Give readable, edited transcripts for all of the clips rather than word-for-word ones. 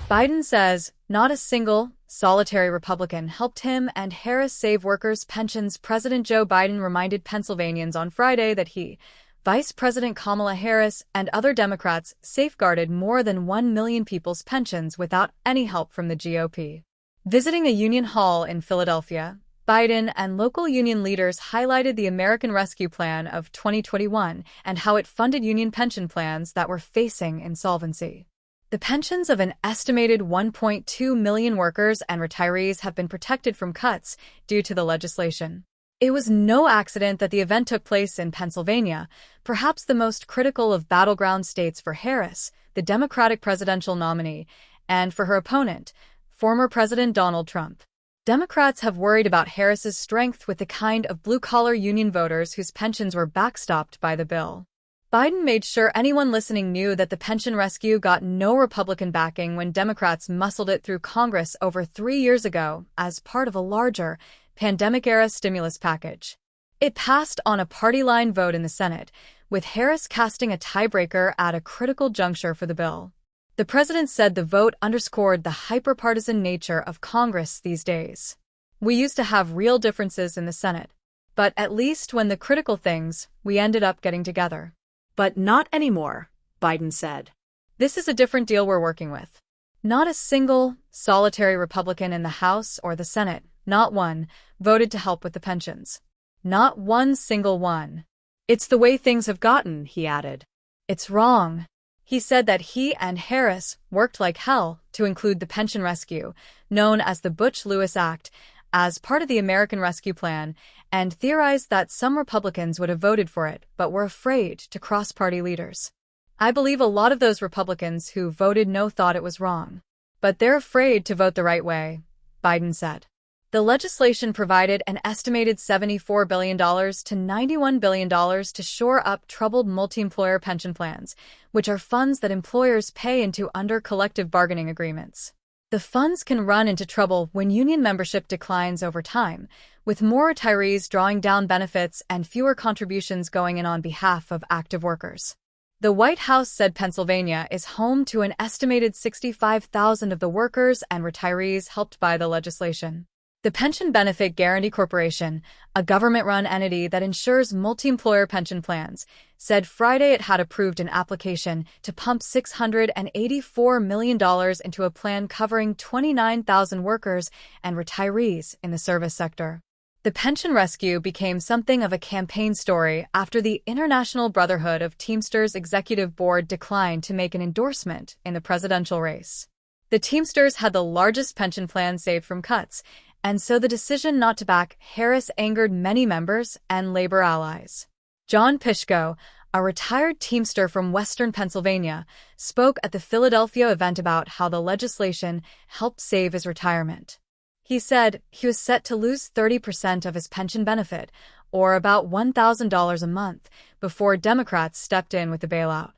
Biden says not a single, solitary Republican helped him and Harris save workers' pensions. President Joe Biden reminded Pennsylvanians on Friday that he, Vice President Kamala Harris, and other Democrats safeguarded more than 1 million people's pensions without any help from the GOP. Visiting a union hall in Philadelphia, Biden and local union leaders highlighted the American Rescue Plan of 2021 and how it funded union pension plans that were facing insolvency. The pensions of an estimated 1.2 million workers and retirees have been protected from cuts due to the legislation. It was no accident that the event took place in Pennsylvania, perhaps the most critical of battleground states for Harris, the Democratic presidential nominee, and for her opponent, former President Donald Trump. Democrats have worried about Harris's strength with the kind of blue-collar union voters whose pensions were backstopped by the bill. Biden made sure anyone listening knew that the pension rescue got no Republican backing when Democrats muscled it through Congress over 3 years ago as part of a larger, pandemic-era stimulus package. It passed on a party-line vote in the Senate, with Harris casting a tiebreaker at a critical juncture for the bill. The president said the vote underscored the hyper-partisan nature of Congress these days. We used to have real differences in the Senate, but at least when the critical things, we ended up getting together. But not anymore, Biden said. This is a different deal we're working with. Not a single, solitary Republican in the House or the Senate, not one, voted to help with the pensions. Not one single one. It's the way things have gotten, he added. It's wrong. He said that he and Harris worked like hell to include the pension rescue, known as the Butch-Lewis Act, as part of the American Rescue Plan, and theorized that some Republicans would have voted for it but were afraid to cross party leaders. I believe a lot of those Republicans who voted no thought it was wrong. But they're afraid to vote the right way, Biden said. The legislation provided an estimated $74 billion to $91 billion to shore up troubled multi-employer pension plans, which are funds that employers pay into under collective bargaining agreements. The funds can run into trouble when union membership declines over time, with more retirees drawing down benefits and fewer contributions going in on behalf of active workers. The White House said Pennsylvania is home to an estimated 65,000 of the workers and retirees helped by the legislation. The Pension Benefit Guaranty Corporation, a government-run entity that insures multi-employer pension plans, said Friday it had approved an application to pump $684 million into a plan covering 29,000 workers and retirees in the service sector. The pension rescue became something of a campaign story after the International Brotherhood of Teamsters Executive Board declined to make an endorsement in the presidential race. The Teamsters had the largest pension plan saved from cuts, and so the decision not to back Harris angered many members and labor allies. John Pishko, a retired Teamster from Western Pennsylvania, spoke at the Philadelphia event about how the legislation helped save his retirement. He said he was set to lose 30% of his pension benefit, or about $1,000 a month, before Democrats stepped in with the bailout.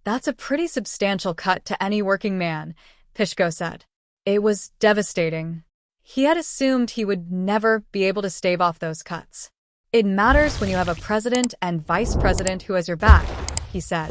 That's a pretty substantial cut to any working man, Pishko said. It was devastating. He had assumed he would never be able to stave off those cuts. It matters when you have a president and vice president who has your back, he said.